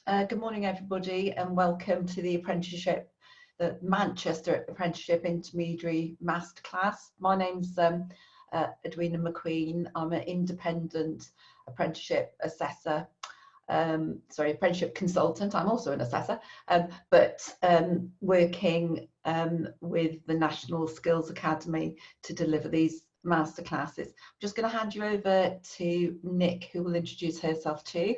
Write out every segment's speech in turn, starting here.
Good morning, everybody, and welcome to the Manchester Apprenticeship Intermediary Masterclass. My name's Edwina McQueen. I'm an independent apprenticeship assessor, apprenticeship consultant. I'm also an assessor, but working with the National Skills Academy to deliver these masterclasses. I'm just going to hand you over to Nick, who will introduce herself too.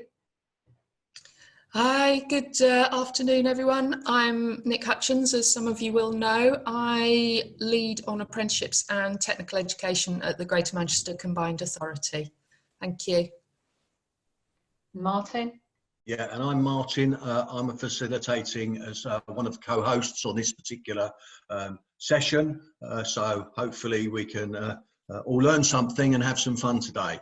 Hi, good afternoon everyone. I'm Nick Hutchins, as some of you will know. I lead on apprenticeships and technical education at the Greater Manchester Combined Authority. Thank you. Martyn? Yeah, and I'm Martyn. I'm facilitating as one of the co-hosts on this particular session. So hopefully we can all learn something and have some fun today.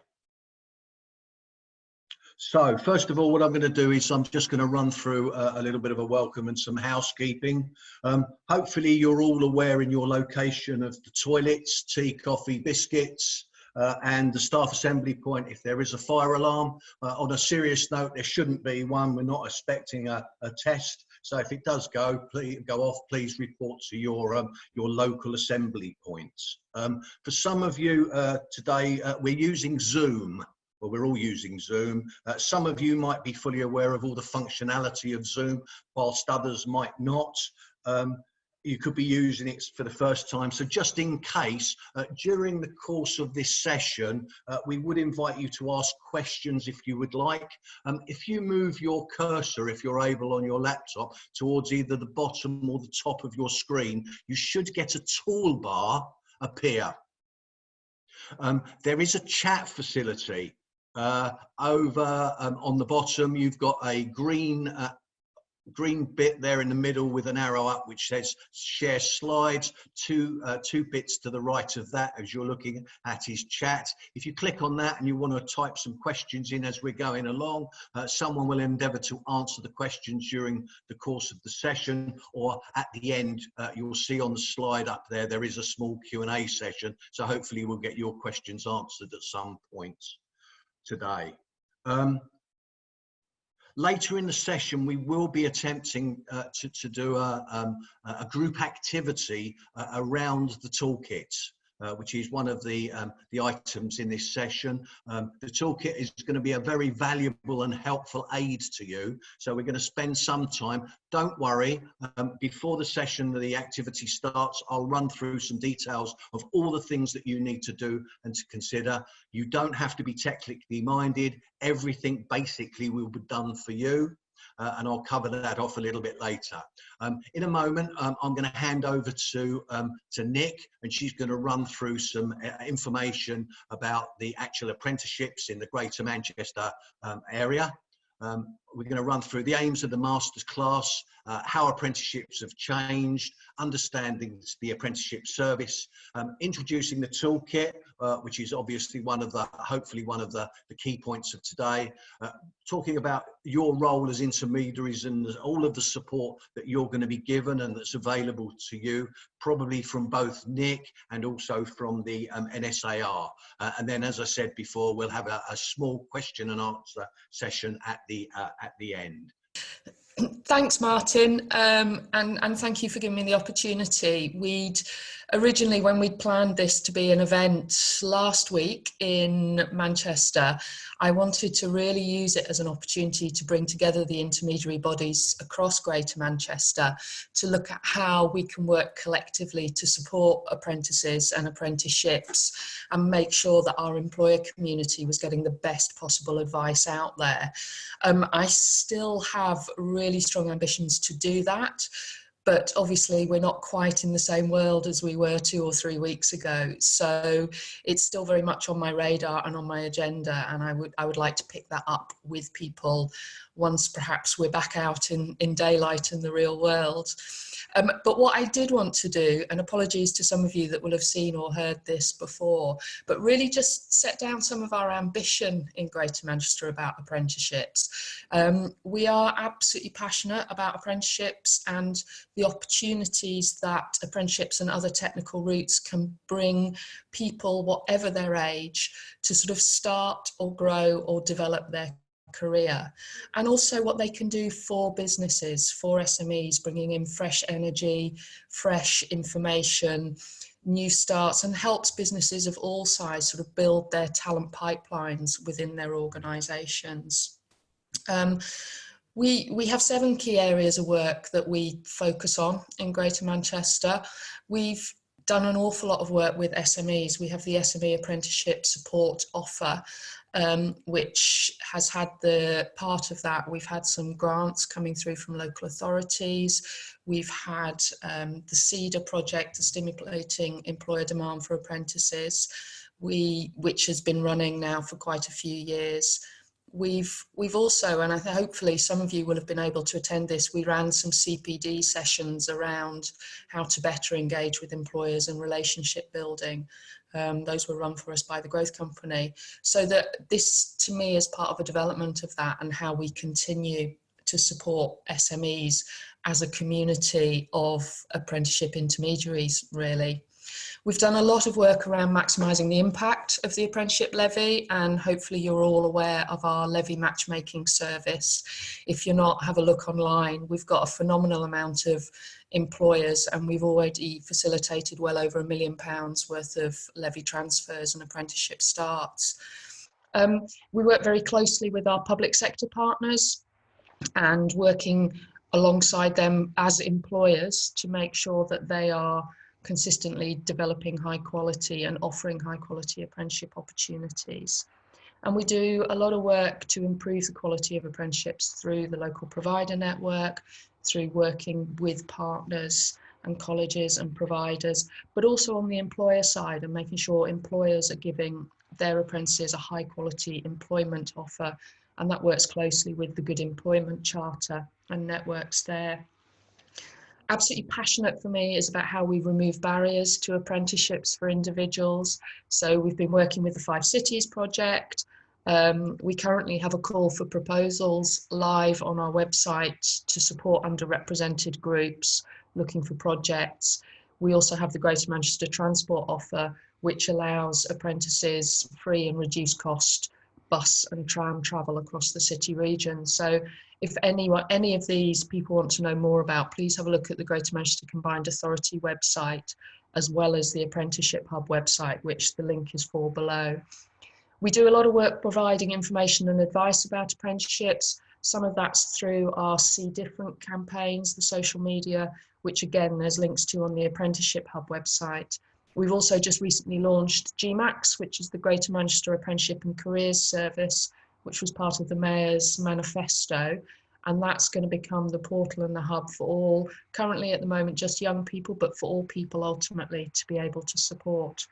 So first of all, what I'm going to do is I'm just going to run through a little bit of a welcome and some housekeeping. Hopefully you're all aware in your location of the toilets, tea, coffee, biscuits, and the staff assembly point if there is a fire alarm. On a serious note, there shouldn't be one. We're not expecting a test. So if it does go off, please report to your local assembly points. For some of you today, we're using Zoom. Well, we're all using Zoom. Some of you might be fully aware of all the functionality of Zoom, whilst others might not. You could be using it for the first time. So just in case, during the course of this session, we would invite you to ask questions if you would like. If you move your cursor, if you're able on your laptop, towards either the bottom or the top of your screen, you should get a toolbar appear. There is a chat facility. Over on the bottom, you've got a green bit there in the middle with an arrow up which says share slides. Two bits to the right of that as you're looking at his chat. If you click on that and you want to type some questions in as we're going along, someone will endeavour to answer the questions during the course of the session, or at the end you'll see on the slide up there is a small Q&A session, so hopefully we'll get your questions answered at some point today. Later in the session, we will be attempting to do a group activity around the toolkit, which is one of the items in this session. The toolkit is going to be a very valuable and helpful aid to you. So we're going to spend some time. Don't worry, before the session, the activity starts, I'll run through some details of all the things that you need to do and to consider. You don't have to be technically minded. Everything basically will be done for you. And I'll cover that off a little bit later. In a moment, I'm going to hand over to Nick, and she's going to run through some information about the actual apprenticeships in the Greater Manchester area. We're going to run through the aims of the Masterclass, how apprenticeships have changed, understanding the apprenticeship service, introducing the toolkit, which is obviously hopefully one of the key points of today, talking about your role as intermediaries and all of the support that you're going to be given and that's available to you, probably from both Nick and also from the NSAR. And then, as I said before, we'll have a small question and answer session at the end. Thanks, Martyn, and thank you for giving me the opportunity. Originally, when we'd planned this to be an event last week in Manchester, I wanted to really use it as an opportunity to bring together the intermediary bodies across Greater Manchester to look at how we can work collectively to support apprentices and apprenticeships and make sure that our employer community was getting the best possible advice out there. I still have really strong ambitions to do that, but obviously we're not quite in the same world as we were 2 or 3 weeks ago. So it's still very much on my radar and on my agenda, and I would like to pick that up with people once perhaps we're back out in daylight in the real world. But what I did want to do, and apologies to some of you that will have seen or heard this before, but really just set down some of our ambition in Greater Manchester about apprenticeships. We are absolutely passionate about apprenticeships and the opportunities that apprenticeships and other technical routes can bring people, whatever their age, to sort of start or grow or develop their career, and also what they can do for businesses, for SMEs, bringing in fresh energy, fresh information, new starts, and helps businesses of all sizes sort of build their talent pipelines within their organisations. We have 7 key areas of work that we focus on in Greater Manchester. We've done an awful lot of work with SMEs. We have the SME Apprenticeship Support Offer, which has had the part of that. We've had some grants coming through from local authorities. We've had the CEDAR project, the Stimulating Employer Demand for Apprentices, which has been running now for quite a few years. We've also, and hopefully some of you will have been able to attend this, we ran some CPD sessions around how to better engage with employers and relationship building. Those were run for us by the Growth Company. So that this, to me, is part of a development of that and how we continue to support SMEs as a community of apprenticeship intermediaries, really. We've done a lot of work around maximising the impact of the apprenticeship levy, and hopefully you're all aware of our levy matchmaking service. If you're not, have a look online. We've got a phenomenal amount of employers, and we've already facilitated well over £1 million worth of levy transfers and apprenticeship starts. We work very closely with our public sector partners and working alongside them as employers to make sure that they are consistently developing high quality and offering high quality apprenticeship opportunities. And we do a lot of work to improve the quality of apprenticeships through the local provider network, through working with partners and colleges and providers, but also on the employer side and making sure employers are giving their apprentices a high quality employment offer. And that works closely with the Good Employment Charter and networks there. Absolutely passionate for me is about how we remove barriers to apprenticeships for individuals. So we've been working with the 5 Cities project. We currently have a call for proposals live on our website to support underrepresented groups looking for projects. We also have the Greater Manchester Transport Offer, which allows apprentices free and reduced cost bus and tram travel across the city region. So if any of these people want to know more about, please have a look at the Greater Manchester Combined Authority website, as well as the Apprenticeship Hub website, which the link is for below. We do a lot of work providing information and advice about apprenticeships. Some of that's through our See Different campaigns, the social media, which again, there's links to on the Apprenticeship Hub website. We've also just recently launched GMAX, which is the Greater Manchester Apprenticeship and Careers Service, which was part of the Mayor's manifesto. And that's going to become the portal and the hub for all, currently at the moment, just young people, but for all people ultimately to be able to support.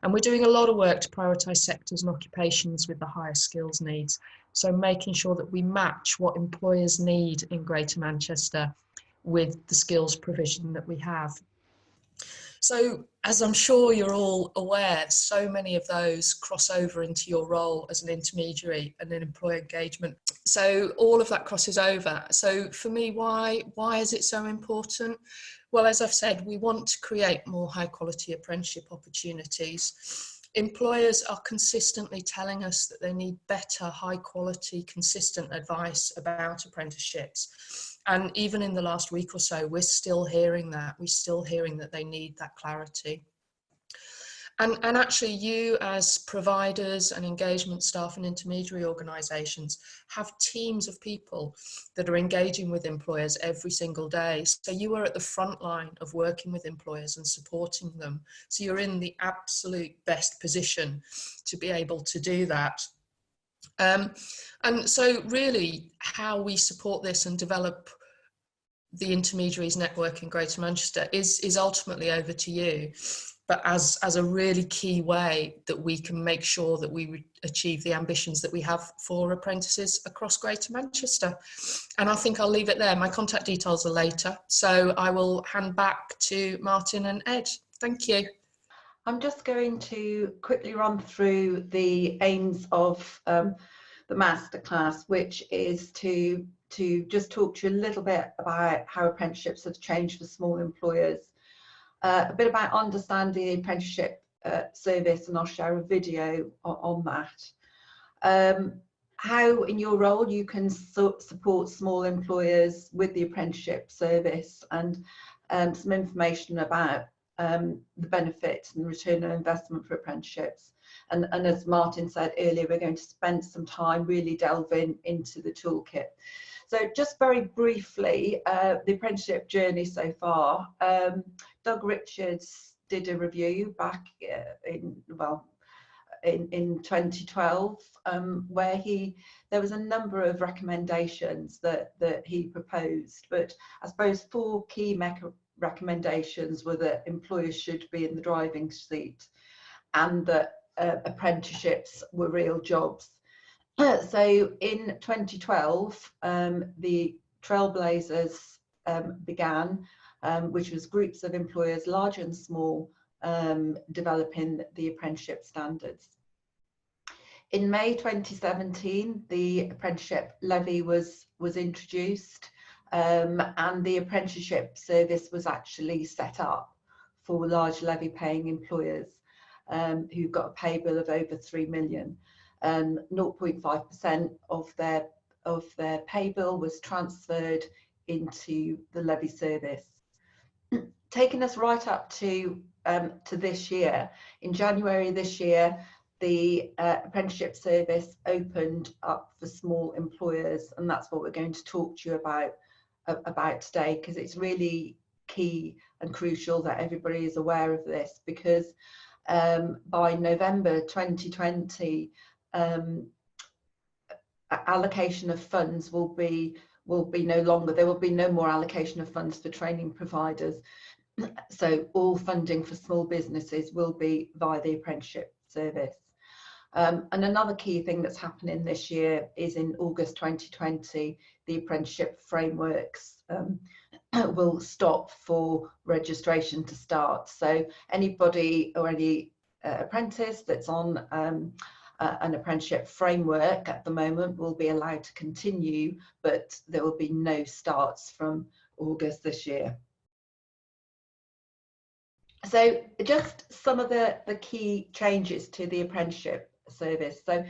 And we're doing a lot of work to prioritise sectors and occupations with the highest skills needs. So making sure that we match what employers need in Greater Manchester with the skills provision that we have. So, as I'm sure you're all aware, so many of those cross over into your role as an intermediary and in employer engagement. So all of that crosses over. So for me, why is it so important? Well, as I've said, we want to create more high quality apprenticeship opportunities. Employers are consistently telling us that they need better, high quality, consistent advice about apprenticeships. And even in the last week or so, we're still hearing that. We're still hearing that they need that clarity. And actually, you as providers and engagement staff and intermediary organisations have teams of people that are engaging with employers every single day. So you are at the front line of working with employers and supporting them. So you're in the absolute best position to be able to do that. And so really how we support this and develop the intermediaries network in Greater Manchester is ultimately over to you, but as a really key way that we can make sure that we achieve the ambitions that we have for apprentices across Greater Manchester. And I think I'll leave it there. My contact details are later, so I will hand back to Martyn and Ed. Thank you. I'm just going to quickly run through the aims of the Masterclass, which is to just talk to you a little bit about how apprenticeships have changed for small employers, a bit about understanding the apprenticeship service, and I'll share a video on that. how in your role you can support small employers with the apprenticeship service, and some information about the benefits and return on investment for apprenticeships. And as Martyn said earlier, we're going to spend some time really delving into the toolkit. So just very briefly, the apprenticeship journey so far. Doug Richards did a review back in 2012, where there was a number of recommendations that he proposed, but I suppose 4 key recommendations were that employers should be in the driving seat, and that apprenticeships were real jobs. So in 2012, the Trailblazers began, which was groups of employers, large and small, developing the apprenticeship standards. In May 2017, the apprenticeship levy was introduced, and the apprenticeship service was actually set up for large levy paying employers who've got a pay bill of over 3 million. 0.5% of their pay bill was transferred into the levy service. Taking us right up to this year, in January this year, the apprenticeship service opened up for small employers, and that's what we're going to talk to you about today, because it's really key and crucial that everybody is aware of this, because by November 2020, allocation of funds will be no longer. There will be no more allocation of funds for training providers. So all funding for small businesses will be via the apprenticeship service. And another key thing that's happening this year is in August 2020, the apprenticeship frameworks will stop for registration to start. So anybody or any apprentice that's on an apprenticeship framework at the moment will be allowed to continue, but there will be no starts from August this year. So just some of the key changes to the apprenticeship service. So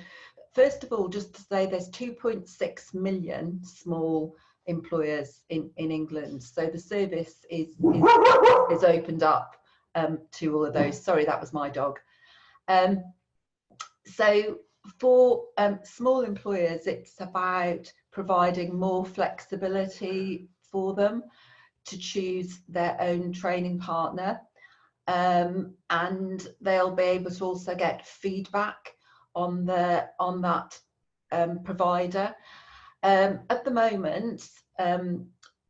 first of all, just to say there's 2.6 million small employers in England. So the service is opened up to all of those. Sorry, that was my dog. So for small employers, it's about providing more flexibility for them to choose their own training partner, and they'll be able to also get feedback on that provider. At the moment,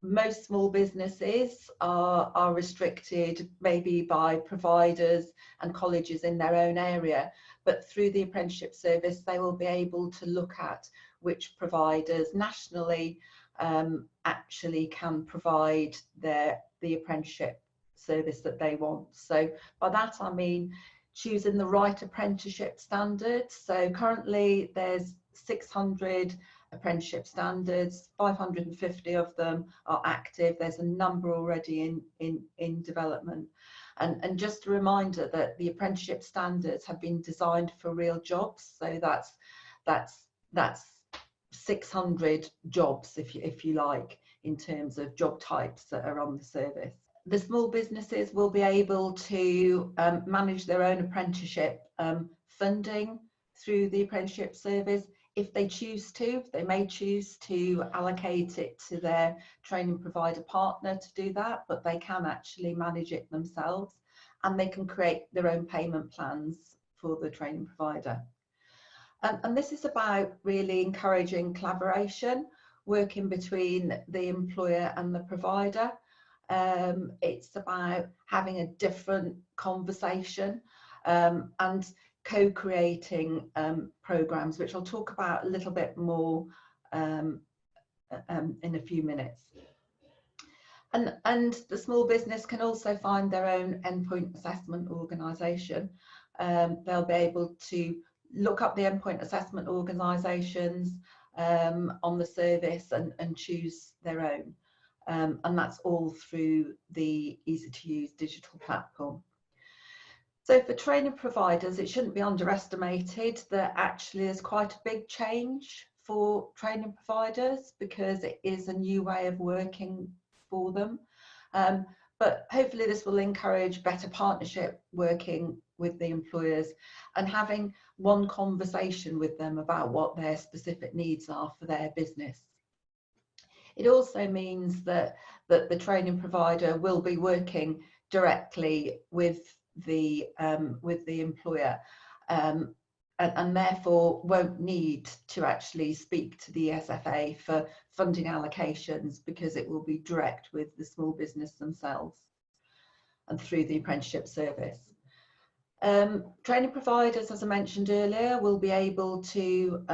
most small businesses are restricted maybe by providers and colleges in their own area, but through the apprenticeship service they will be able to look at which providers nationally actually can provide the apprenticeship service that they want. So by that I mean choosing the right apprenticeship standards. So currently there's 600 apprenticeship standards, 550 of them are active. There's a number already in development. And just a reminder that the apprenticeship standards have been designed for real jobs. So that's 600 jobs, if you like, in terms of job types that are on the service. The small businesses will be able to manage their own apprenticeship funding through the apprenticeship service. If they choose to, they may choose to allocate it to their training provider partner to do that, but they can actually manage it themselves, and they can create their own payment plans for the training provider. And this is about really encouraging collaboration, working between the employer and the provider. It's about having a different conversation and co-creating programs, which I'll talk about a little bit more in a few minutes. And the small business can also find their own endpoint assessment organisation. They'll be able to look up the endpoint assessment organisations on the service and choose their own. And that's all through the easy to use digital platform. So for training providers, it shouldn't be underestimated that actually there's quite a big change for training providers, because it is a new way of working for them. But hopefully this will encourage better partnership working with the employers and having one conversation with them about what their specific needs are for their business. It also means that the training provider will be working directly with the employer, and therefore won't need to actually speak to the SFA for funding allocations, because it will be direct with the small business themselves and through the apprenticeship service. Training providers, as I mentioned earlier, will be able to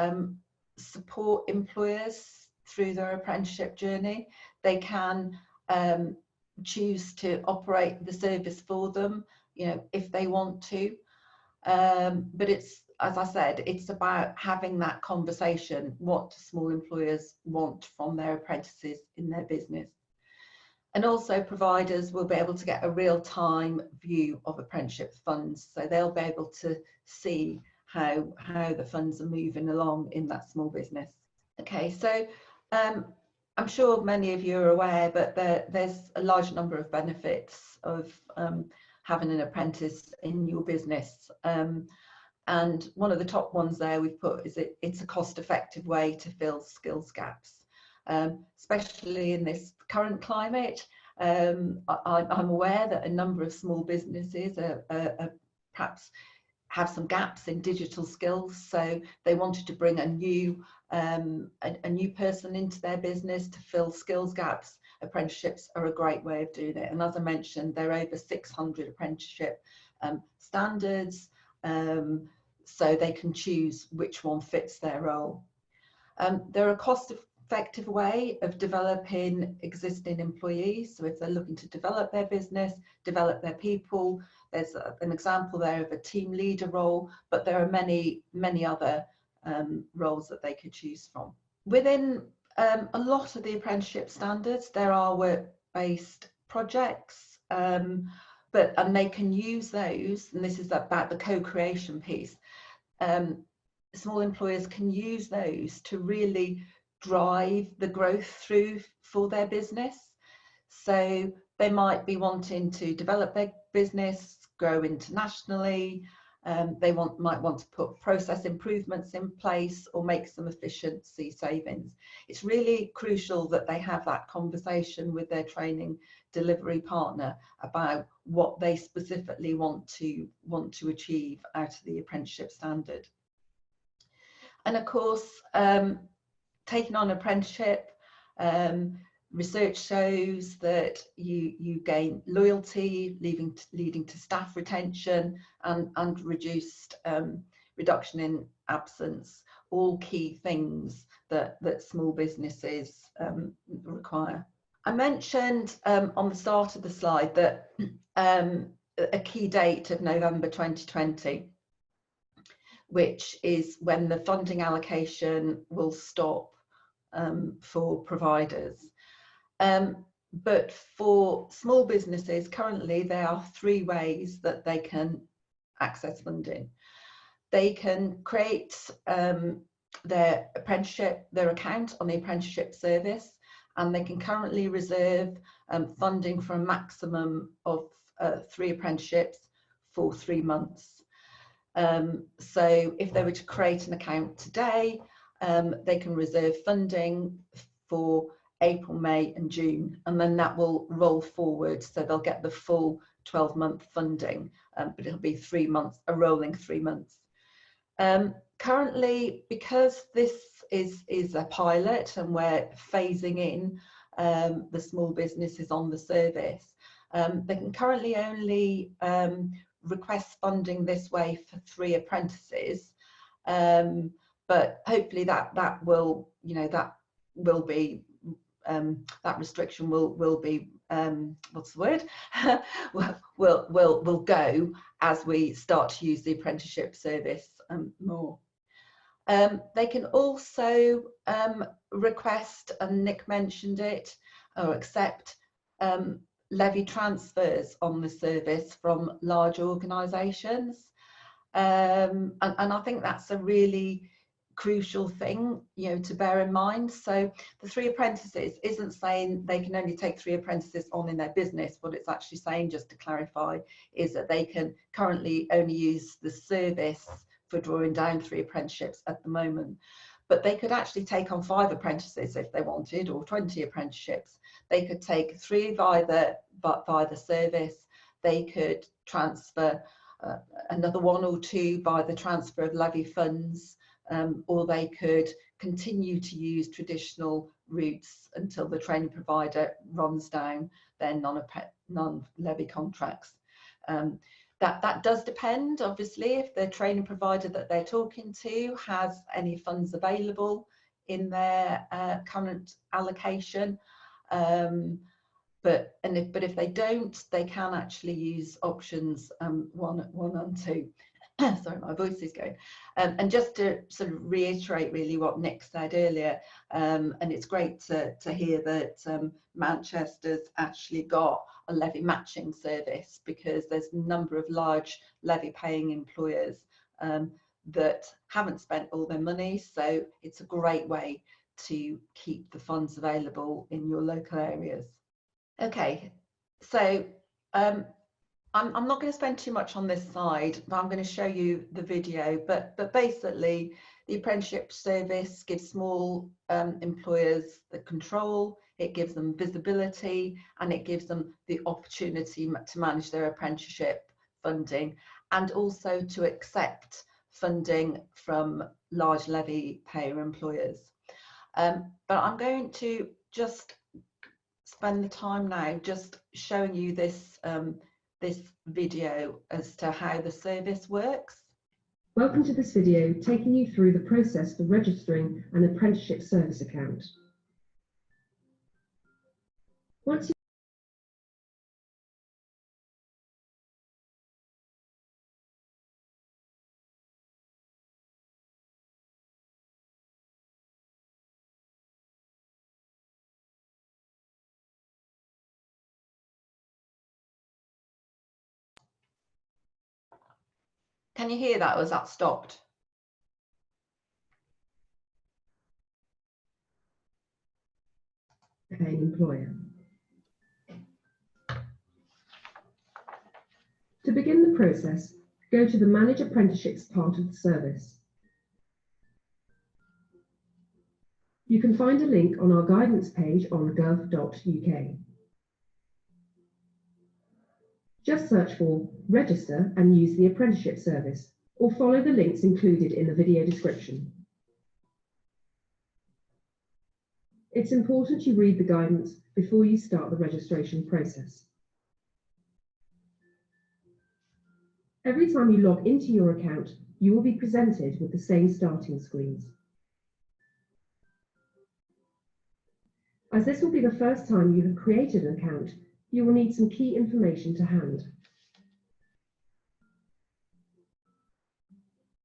support employers through their apprenticeship journey. They can choose to operate the service for them, if they want to. But it's, as I said, it's about having that conversation. What do small employers want from their apprentices in their business? And also providers will be able to get a real-time view of apprenticeship funds, so they'll be able to see how the funds are moving along in that small business. Okay, so I'm sure many of you are aware, but there's a large number of benefits of having an apprentice in your business. And one of the top ones there we've put is it's a cost-effective way to fill skills gaps. Especially in this current climate. I'm aware that a number of small businesses are perhaps have some gaps in digital skills, so they wanted to bring a new person into their business to fill skills gaps. Apprenticeships are a great way of doing it, and as I mentioned, there are over 600 apprenticeship standards, so they can choose which one fits their role. They're a cost-effective way of developing existing employees. So if they're looking to develop their business, develop their people, there's an example there of a team leader role, but there are many other roles that they could choose from. Within a lot of the apprenticeship standards, there are work-based projects, and they can use those, and this is about the co-creation piece. Small employers can use those to really drive the growth through for their business. So they might be wanting to develop their business, grow internationally. They might want to put process improvements in place or make some efficiency savings. It's really crucial that they have that conversation with their training delivery partner about what they specifically want to achieve out of the apprenticeship standard. And of course, taking on apprenticeship, research shows that you gain loyalty, leading to staff retention and reduction in absence, all key things that small businesses require. I mentioned on the start of the slide that a key date of November 2020, which is when the funding allocation will stop for providers. But for small businesses, currently there are 3 ways that they can access funding. They can create their account on the apprenticeship service, and they can currently reserve funding for a maximum of 3 apprenticeships for 3 months. So if they were to create an account today, they can reserve funding for April, May and June, and then that will roll forward, so they'll get the full 12-month funding, but it'll be 3 months, a rolling 3 months. Currently, because this is a pilot and we're phasing in the small businesses on the service, they can currently only request funding this way for 3 apprentices, but hopefully that will be that restriction will be what's the word will go as we start to use the apprenticeship service more. They can also request, and Nick mentioned it, or accept levy transfers on the service from large organisations. And I think that's a really crucial thing, you know, to bear in mind. So the 3 apprentices isn't saying they can only take 3 apprentices on in their business. What it's actually saying, just to clarify, is that they can currently only use the service for drawing down 3 apprenticeships at the moment. But they could actually take on 5 apprentices if they wanted, or 20 apprenticeships. They could take 3 via the service. They could transfer another 1 or 2 by the transfer of levy funds, or they could continue to use traditional routes until the training provider runs down their non-levy contracts. That does depend, obviously, if the training provider that they're talking to has any funds available in their current allocation. But if they don't, they can actually use options 1 and 2. Sorry, my voice is going. And just to sort of reiterate really what Nick said earlier, and it's great to hear that Manchester's actually got a levy matching service, because there's a number of large levy paying employers that haven't spent all their money. So it's a great way to keep the funds available in your local areas. Okay, so I'm not going to spend too much on this side, but I'm going to show you the video. But basically, the apprenticeship service gives small employers the control, it gives them visibility, and it gives them the opportunity to manage their apprenticeship funding, and also to accept funding from large levy payer employers. But I'm going to just spend the time now just showing you this this video as to how the service works. Welcome to this video taking you through the process for registering an apprenticeship service account. Once you Can you hear that, or has that stopped? pay an employer. To begin the process, go to the Manage Apprenticeships part of the service. You can find a link on our guidance page on gov.uk. Just search for Register and use the apprenticeship service, or follow the links included in the video description. It's important you read the guidance before you start the registration process. Every time you log into your account, you will be presented with the same starting screens. As this will be the first time you have created an account, you will need some key information to hand.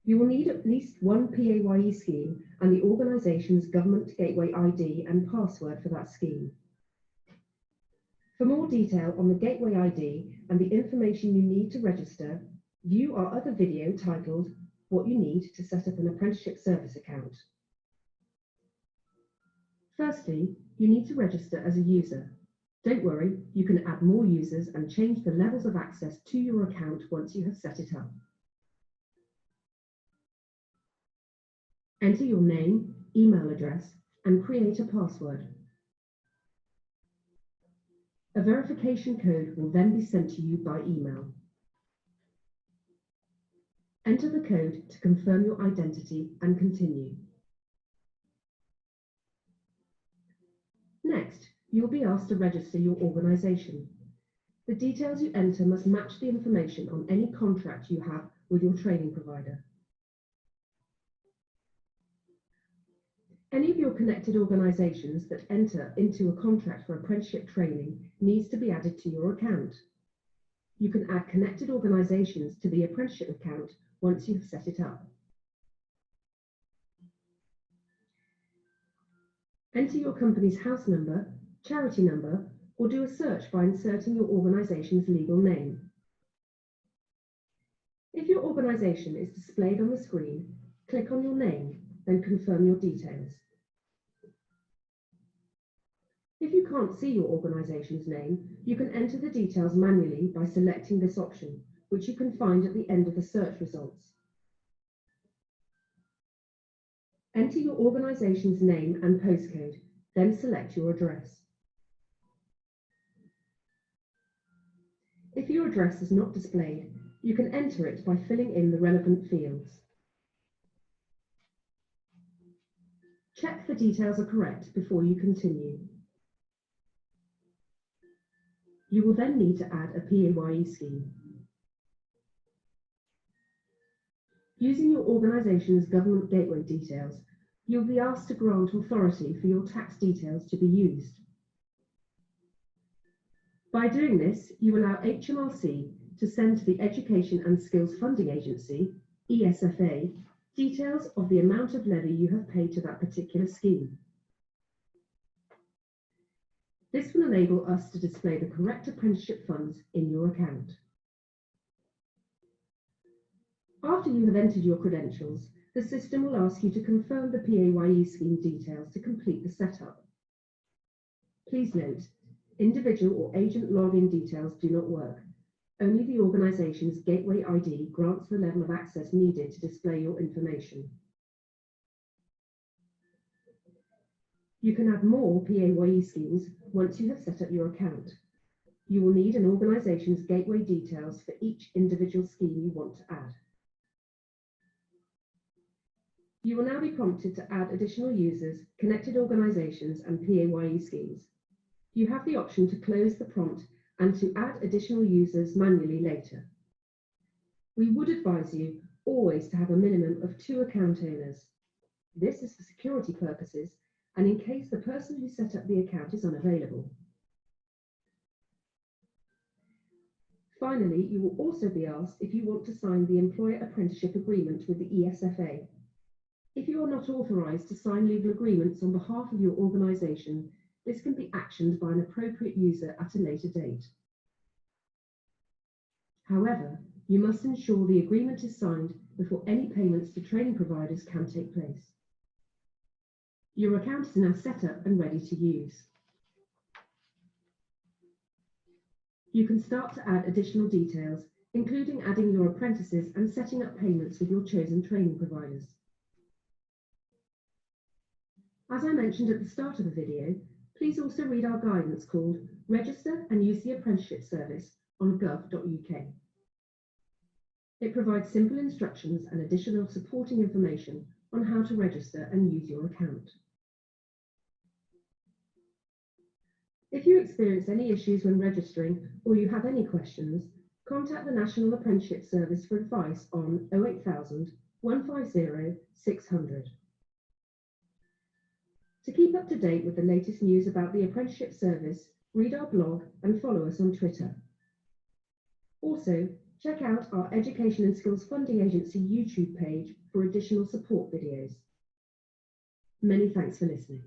You will need at least 1 PAYE scheme and the organisation's Government Gateway ID and password for that scheme. For more detail on the Gateway ID and the information you need to register, view our other video titled What You Need to Set Up an Apprenticeship Service Account. Firstly, you need to register as a user. Don't worry, you can add more users and change the levels of access to your account once you have set it up. Enter your name, email address, and create a password. A verification code will then be sent to you by email. Enter the code to confirm your identity and continue. Next, you will be asked to register your organisation. The details you enter must match the information on any contract you have with your training provider. Any of your connected organisations that enter into a contract for apprenticeship training needs to be added to your account. You can add connected organisations to the apprenticeship account once you've set it up. Enter your company's house number, charity number, or do a search by inserting your organisation's legal name. If your organisation is displayed on the screen, click on your name, then confirm your details. If you can't see your organisation's name, you can enter the details manually by selecting this option, which you can find at the end of the search results. Enter your organisation's name and postcode, then select your address. If your address is not displayed, you can enter it by filling in the relevant fields. Check the details are correct before you continue. You will then need to add a PAYE scheme. Using your organisation's government gateway details, you'll be asked to grant authority for your tax details to be used. By doing this, you allow HMRC to send to the Education and Skills Funding Agency, ESFA, details of the amount of levy you have paid to that particular scheme. This will enable us to display the correct apprenticeship funds in your account. After you have entered your credentials, the system will ask you to confirm the PAYE scheme details to complete the setup. Please note, individual or agent login details do not work. Only the organisation's Gateway ID grants the level of access needed to display your information. You can add more PAYE schemes once you have set up your account. You will need an organisation's gateway details for each individual scheme you want to add. You will now be prompted to add additional users, connected organisations and PAYE schemes. You have the option to close the prompt and to add additional users manually later. We would advise you always to have a minimum of 2 account owners. This is for security purposes and in case the person who set up the account is unavailable. Finally, you will also be asked if you want to sign the Employer Apprenticeship Agreement with the ESFA. If you are not authorised to sign legal agreements on behalf of your organisation, this can be actioned by an appropriate user at a later date. However, you must ensure the agreement is signed before any payments to training providers can take place. Your account is now set up and ready to use. You can start to add additional details, including adding your apprentices and setting up payments with your chosen training providers. As I mentioned at the start of the video, please also read our guidance called Register and Use the Apprenticeship Service on gov.uk. It provides simple instructions and additional supporting information on how to register and use your account. If you experience any issues when registering or you have any questions, contact the National Apprenticeship Service for advice on 08000 150 600. To keep up to date with the latest news about the Apprenticeship Service, read our blog and follow us on Twitter. Also, check out our Education and Skills Funding Agency YouTube page for additional support videos. Many thanks for listening.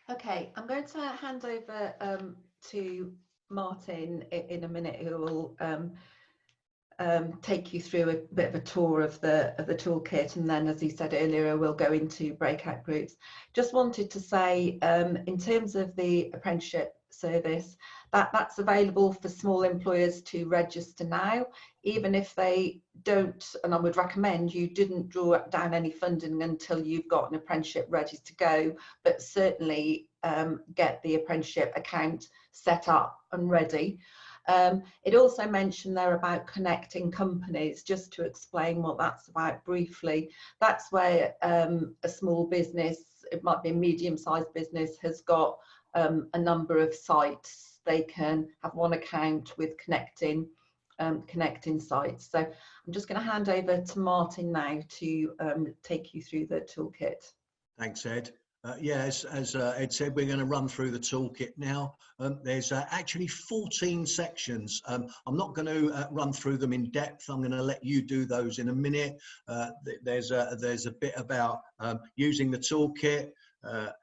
Okay, I'm going to hand over to Martyn in a minute, who will take you through a bit of a tour of the toolkit, and then, as he said earlier, we'll go into breakout groups. Just wanted to say, in terms of the apprenticeship service, that's available for small employers to register now, even if they don't, and I would recommend you didn't draw down any funding until you've got an apprenticeship ready to go, but certainly get the apprenticeship account set up and ready. It also mentioned there about connecting companies. Just to explain what that's about briefly, that's where a small business, it might be a medium-sized business, has got a number of sites. They can have one account with connecting sites. So I'm just going to hand over to Martyn now to take you through the toolkit. Thanks, Ed. As Ed said, we're going to run through the toolkit now. There's actually 14 sections. I'm not going to run through them in depth. I'm going to let you do those in a minute. There's a bit about using the toolkit,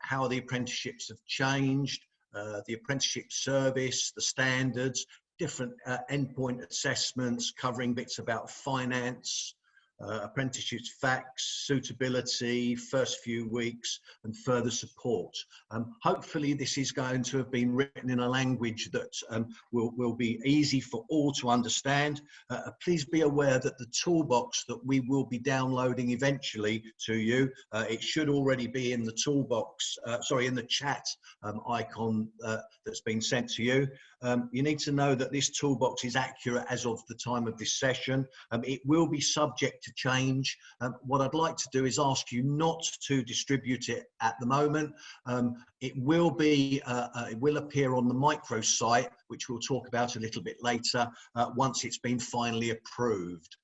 how the apprenticeships have changed, the apprenticeship service, the standards, different endpoint assessments covering bits about finance, apprenticeships facts, suitability, first few weeks, and further support. Hopefully this is going to have been written in a language that will be easy for all to understand. Please be aware that the toolbox that we will be downloading eventually to you, it should already be in the toolbox, sorry, in the chat icon that's been sent to you. You need to know that this toolbox is accurate as of the time of this session. It will be subject to change. What I'd like to do is ask you not to distribute it at the moment. It will appear on the Microsite, which we'll talk about a little bit later, once it's been finally approved.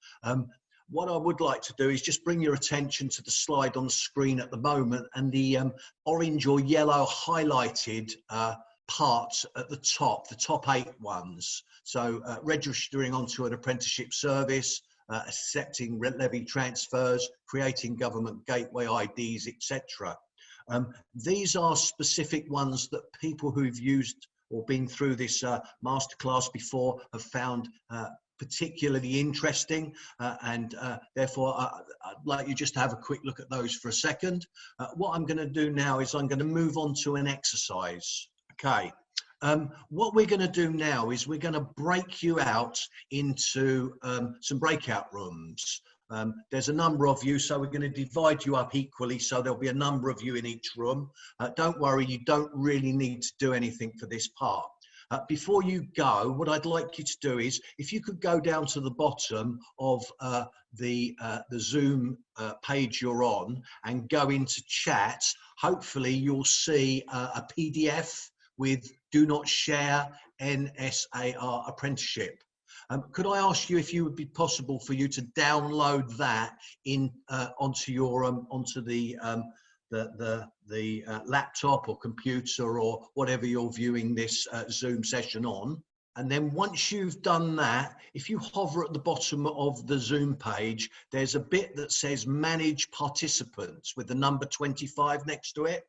What I would like to do is just bring your attention to the slide on the screen at the moment, and the orange or yellow highlighted parts at the top 8 ones. So registering onto an apprenticeship service, accepting levy transfers, creating government gateway IDs, etc. These are specific ones that people who've used or been through this masterclass before have found particularly interesting, and therefore I'd like you just to have a quick look at those for a second. What I'm going to do now is I'm going to move on to an exercise. Okay, what we're going to do now is we're going to break you out into some breakout rooms. There's a number of you, so we're going to divide you up equally, so there'll be a number of you in each room. Don't worry, you don't really need to do anything for this part. Before you go, what I'd like you to do is, if you could go down to the bottom of the Zoom page you're on and go into chat, hopefully you'll see a PDF with "Do Not Share NSAR Apprenticeship." Could I ask you if you would be possible for you to download that in onto your onto the laptop or computer or whatever you're viewing this Zoom session on? And then once you've done that, if you hover at the bottom of the Zoom page, there's a bit that says Manage Participants with the number 25 next to it.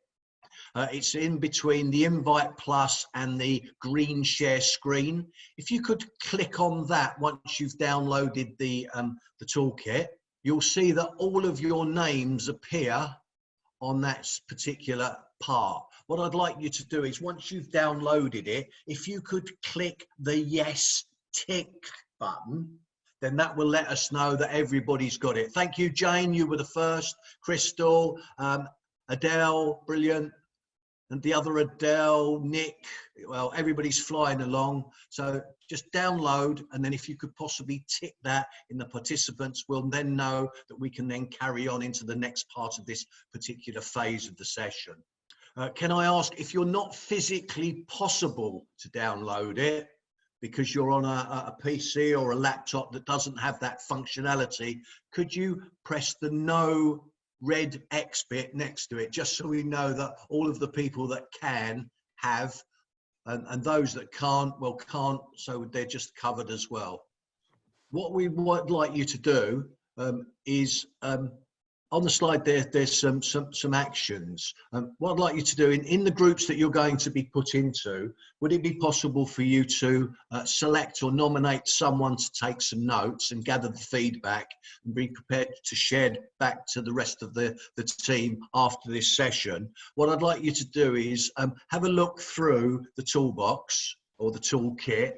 It's in between the Invite Plus and the green share screen. If you could click on that once you've downloaded the toolkit, you'll see that all of your names appear on that particular part. What I'd like you to do is, once you've downloaded it, if you could click the yes tick button, then that will let us know that everybody's got it. Thank you, Jane, you were the first. Crystal, Adele, brilliant. And the other Adele, Nick, well, everybody's flying along. So just download, and then if you could possibly tick that in the participants, we'll then know that we can then carry on into the next part of this particular phase of the session. Can I ask, if you're not physically possible to download it, because you're on a PC or a laptop that doesn't have that functionality, could you press the no red X bit next to it, just so we know that all of the people that can have, and those that can't, well, can't, so they're just covered as well. What we would like you to do is, on the slide there's some actions. What I'd like you to do in the groups that you're going to be put into, would it be possible for you to select or nominate someone to take some notes and gather the feedback and be prepared to share back to the rest of the team after this session? What I'd like you to do is have a look through the toolbox or the toolkit,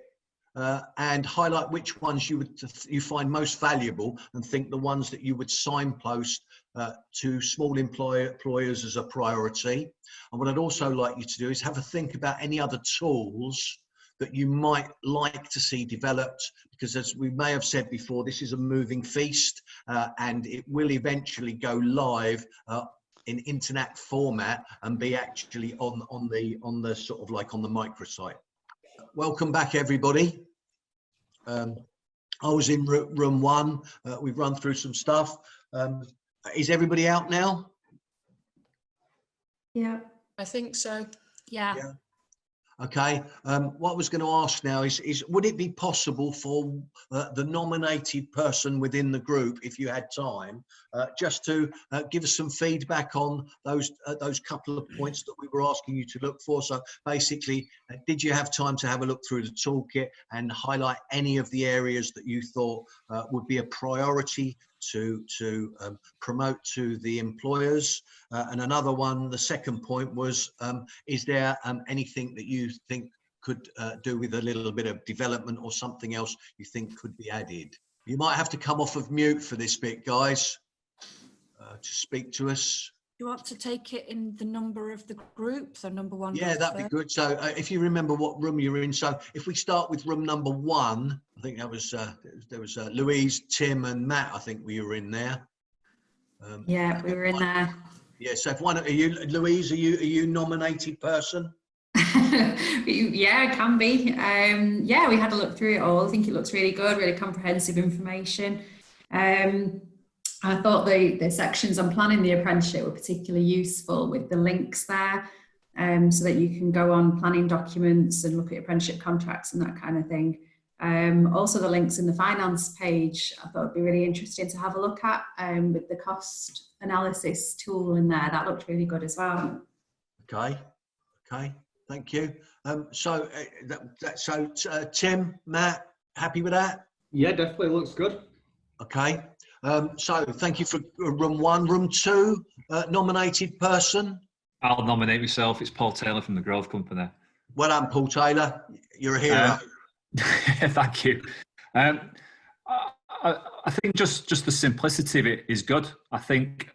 and highlight which ones you find most valuable, and think the ones that you would signpost to small employers as a priority. And what I'd also like you to do is have a think about any other tools that you might like to see developed, because as we may have said before, this is a moving feast, and it will eventually go live in internet format and be actually on the sort of like on the microsite. Welcome back, everybody. I was in room 1. We've run through some stuff. Is everybody out now? Yeah, I think so. Yeah. Okay. What I was going to ask now is would it be possible for the nominated person within the group, if you had time, just to give us some feedback on those couple of points that we were asking you to look for? So basically, did you have time to have a look through the toolkit and highlight any of the areas that you thought would be a priority to promote to the employers? And another one, the second point was, is there anything that you think could do with a little bit of development or something else you think could be added? You might have to come off of mute for this bit, guys, to speak to us. You want to take it in the number of the group, so number one? Yeah, that'd be good. So if you remember what room you're in, so if we start with room number 1, I think that was there was Louise, Tim, and Matt. I think we were in there. Yeah, we were in there. Yeah. So if one are you, Louise, are you nominated person? Yeah, it can be. Yeah, we had a look through it all. I think it looks really good, really comprehensive information. I thought the sections on planning the apprenticeship were particularly useful, with the links there, so that you can go on planning documents and look at apprenticeship contracts and that kind of thing. Also the links in the finance page, I thought would be really interesting to have a look at, with the cost analysis tool in there. That looked really good as well. Okay, thank you. So Tim, Matt, happy with that? Yeah, definitely looks good. Okay. So thank you for room 1. Room 2, nominated person. I'll nominate myself. It's Paul Taylor from the Growth Company. Well done, Paul Taylor. You're a hero. Thank you. I think just the simplicity of it is good. I think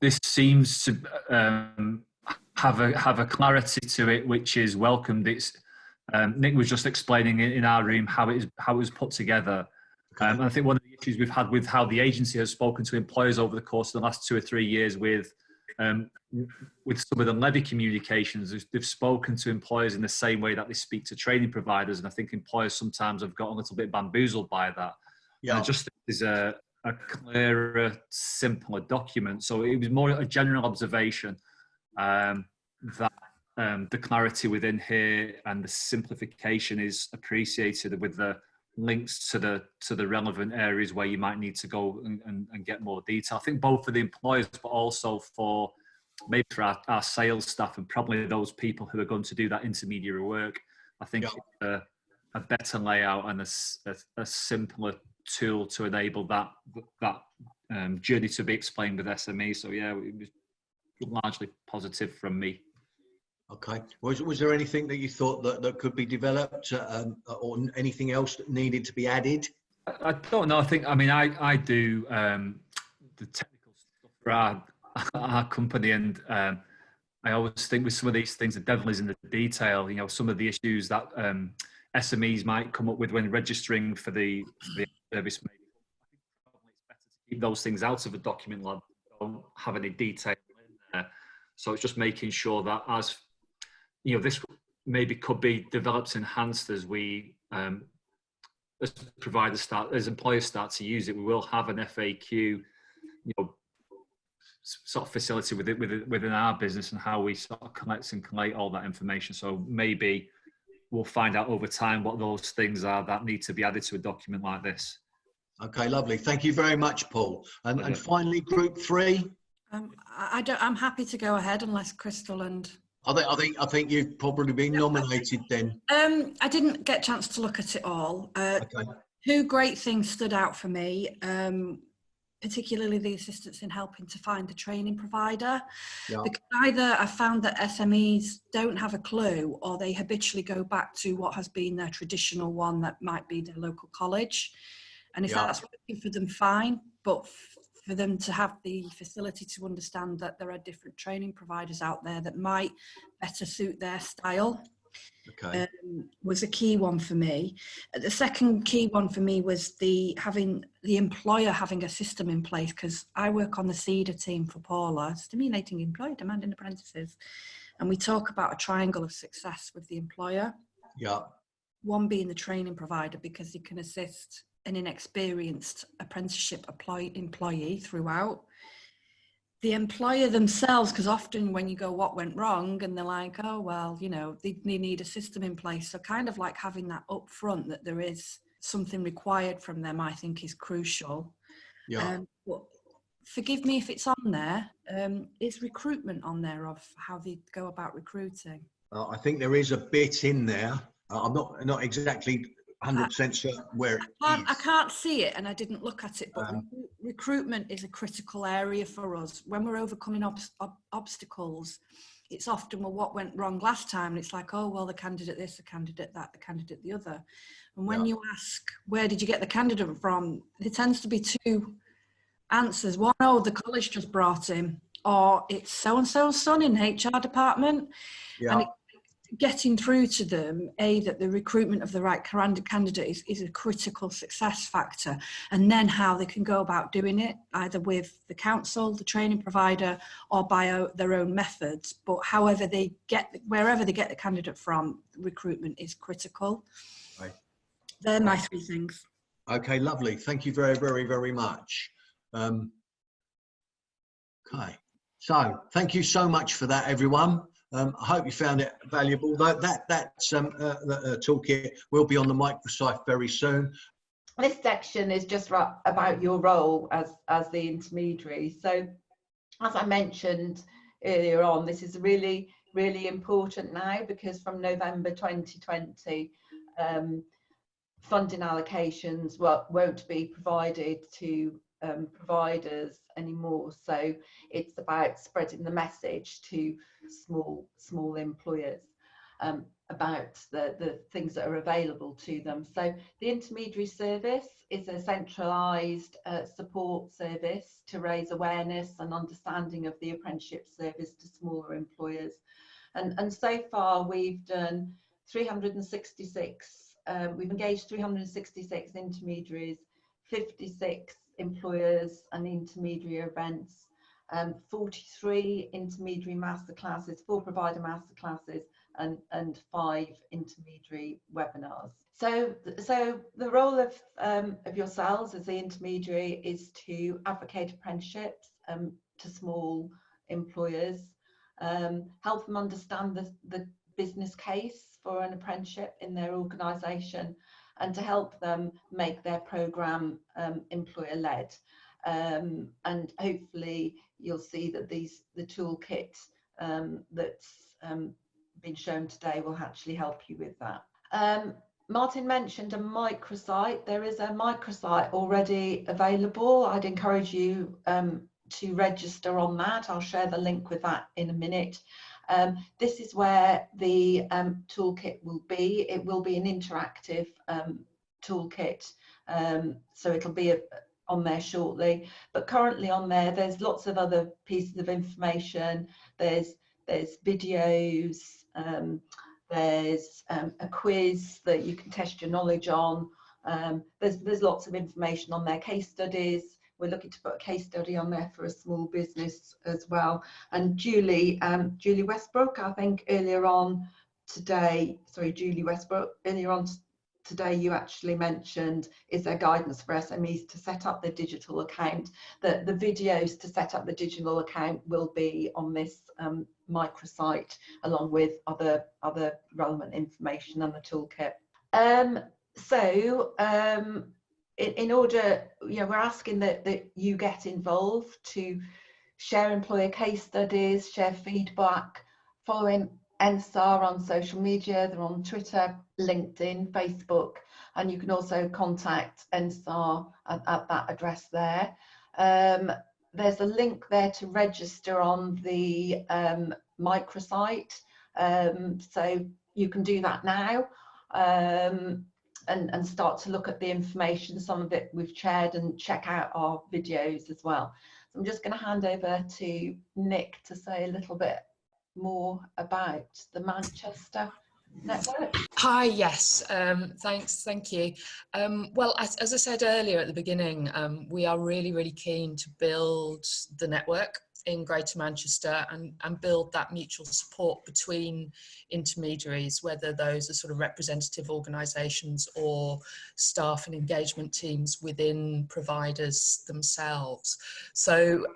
this seems to have a clarity to it, which is welcomed. It's Nick was just explaining it in our room how it was put together. Okay. And I think one of the issues we've had with how the agency has spoken to employers over the course of the last 2 or 3 years with some of the levy communications, they've spoken to employers in the same way that they speak to training providers, and I think employers sometimes have got a little bit bamboozled by that. Yeah, I just think there's a clearer, simpler document. So it was more a general observation that the clarity within here and the simplification is appreciated, with the links to the relevant areas where you might need to go and get more detail. I think both for the employers, but also for maybe for our sales staff and probably those people who are going to do that intermediary work. I think it's a better layout and a simpler tool to enable that journey to be explained with SME. So yeah, it was largely positive from me. Okay. Was there anything that you thought that could be developed, or anything else that needed to be added? I don't know. I do the technical stuff for our company, and I always think with some of these things, the devil is in the detail. You know, some of the issues that SMEs might come up with when registering for the service. Maybe I think probably it's better to keep those things out of a document lab. Don't have any detail in there. So it's just making sure that as you know, this maybe could be developed, enhanced as we, as providers as employers start to use it. We will have an FAQ, you know, sort of facility within our business, and how we sort of collate all that information. So maybe we'll find out over time what those things are that need to be added to a document like this. Okay, lovely. Thank you very much, Paul. And finally, group 3. I'm happy to go ahead unless Crystal and. I think you've probably been nominated then. I didn't get a chance to look at it all. Okay. 2 great things stood out for me, particularly the assistance in helping to find the training provider. Yeah. Because either I found that SMEs don't have a clue, or they habitually go back to what has been their traditional one that might be their local college. And if that's working for them, fine. But for them to have the facility to understand that there are different training providers out there that might better suit their style, was a key one for me. The second key one for me was having the employer having a system in place, because I work on the CEDA team for Paula, Stimulating Employer Demanding Apprentices, and we talk about a triangle of success with the employer. Yeah. One being the training provider, because he can assist an inexperienced apprenticeship employee throughout. the employer themselves, because often when you go, what went wrong, and they're like, oh, well, you know, they need a system in place. So kind of like having that up front, that there is something required from them, I think is crucial. Yeah. But forgive me if it's on there. Is recruitment on there of how they go about recruiting? I think there is a bit in there. I'm not exactly 100% certain where it is. I can't see it, and I didn't look at it, but recruitment is a critical area for us. When we're overcoming obstacles, it's often, well, what went wrong last time? And it's like, oh, well, the candidate this, the candidate that, the candidate the other. And when you ask, where did you get the candidate from? There tends to be two answers. One, oh, the college just brought him, or it's so-and-so's son in HR department. Yeah. And getting through to them, that the recruitment of the right candidate is a critical success factor, and then how they can go about doing it, either with the council, the training provider, or by their own methods. But however they get, wherever they get the candidate from, recruitment is critical. Right. They're my three things. Okay, lovely. Thank you very, very, very much. Okay, so thank you so much for that, everyone. I hope you found it valuable. That toolkit will be on the Microsite very soon. This section is just about your role as the intermediary. So, as I mentioned earlier on, this is really, really important now, because from November 2020, funding allocations won't be provided to providers anymore. So it's about spreading the message to small employers about the things that are available to them. So the intermediary service is a centralised support service to raise awareness and understanding of the apprenticeship service to smaller employers. And so far we've done 366, we've engaged 366 intermediaries, 56 employers and intermediary events, 43 intermediary masterclasses, 4 provider masterclasses, and 5 intermediary webinars. So the role of yourselves as the intermediary is to advocate apprenticeships to small employers, help them understand the business case for an apprenticeship in their organisation, and to help them make their programme employer-led. And hopefully you'll see that the toolkit that's been shown today will actually help you with that. Martyn mentioned a microsite. There is a microsite already available. I'd encourage you to register on that. I'll share the link with that in a minute. This is where the toolkit will be. It will be an interactive toolkit, so it'll be on there shortly. But currently on there's lots of other pieces of information. There's videos, there's a quiz that you can test your knowledge on. There's lots of information on there, case studies. We're looking to put a case study on there for a small business as well. And Julie Westbrook, I think earlier on today, you actually mentioned, is there guidance for SMEs to set up their digital account? The videos to set up the digital account will be on this microsite, along with other relevant information on the toolkit. In order, we're asking that you get involved, to share employer case studies, share feedback, following NSAR on social media. They're on Twitter, LinkedIn, Facebook, and you can also contact NSAR at that address there. There's a link there to register on the microsite, so you can do that now. And start to look at the information. Some of it we've shared, and check out our videos as well. So I'm just going to hand over to Nick to say a little bit more about the Manchester network. Hi, yes, thank you. Well, as I said earlier at the beginning, we are really keen to build the network in Greater Manchester and build that mutual support between intermediaries, whether those are sort of representative organisations or staff and engagement teams within providers themselves. So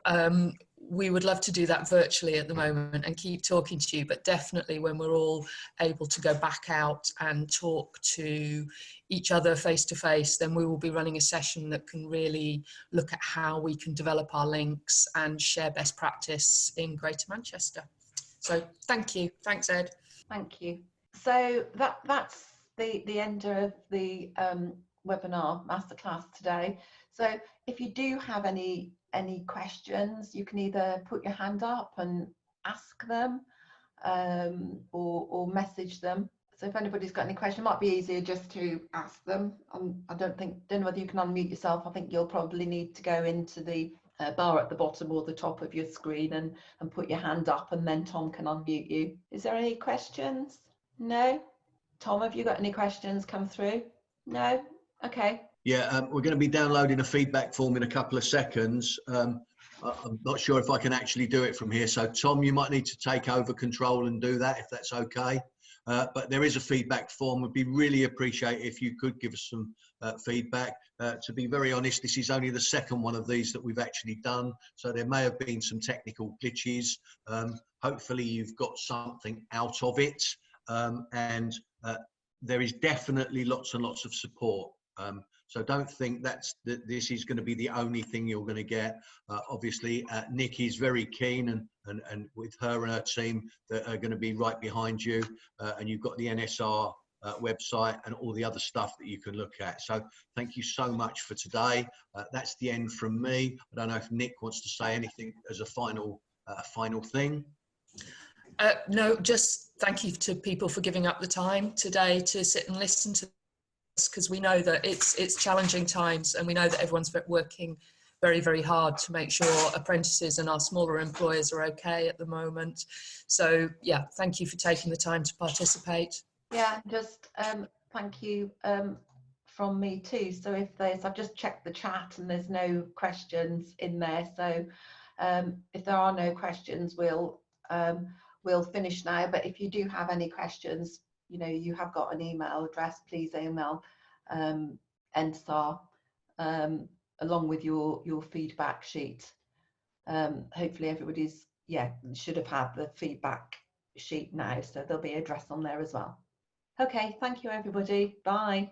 we would love to do that virtually at the moment and keep talking to you, but definitely when we're all able to go back out and talk to each other face to face, then we will be running a session that can really look at how we can develop our links and share best practice in Greater Manchester. So thank you. Thanks, Ed. Thank you. So that's the end of the webinar masterclass today. So if you do have any questions, you can either put your hand up and ask them, or message them. So if anybody's got any questions, it might be easier just to ask them. I don't know whether you can unmute yourself. I think you'll probably need to go into the bar at the bottom or the top of your screen and put your hand up, and then Tom can unmute you. Is there any questions? No? Tom, have you got any questions come through? No? Okay. Yeah, we're going to be downloading a feedback form in a couple of seconds. I'm not sure if I can actually do it from here. So Tom, you might need to take over control and do that if that's okay. But there is a feedback form. Would be really appreciate if you could give us some feedback. To be very honest, this is only the second one of these that we've actually done. So there may have been some technical glitches. Hopefully you've got something out of it. And there is definitely lots and lots of support. So don't think that this is going to be the only thing you're going to get. Obviously, Nick is very keen, and with her and her team that are going to be right behind you. And you've got the NSR website and all the other stuff that you can look at. So thank you so much for today. That's the end from me. I don't know if Nick wants to say anything as a final thing. No, just thank you to people for giving up the time today to sit and listen to us, because we know that it's challenging times, and we know that everyone's working very, very hard to make sure apprentices and our smaller employers are okay at the moment. So yeah, thank you for taking the time to participate. Yeah, just thank you from me too. So I've just checked the chat and there's no questions in there. So if there are no questions, we'll finish now. But if you do have any questions, you know, you have got an email address. Please email NSAR along with your feedback sheet. Hopefully everybody's should have had the feedback sheet now, so there'll be an address on there as well. Okay, thank you everybody. Bye.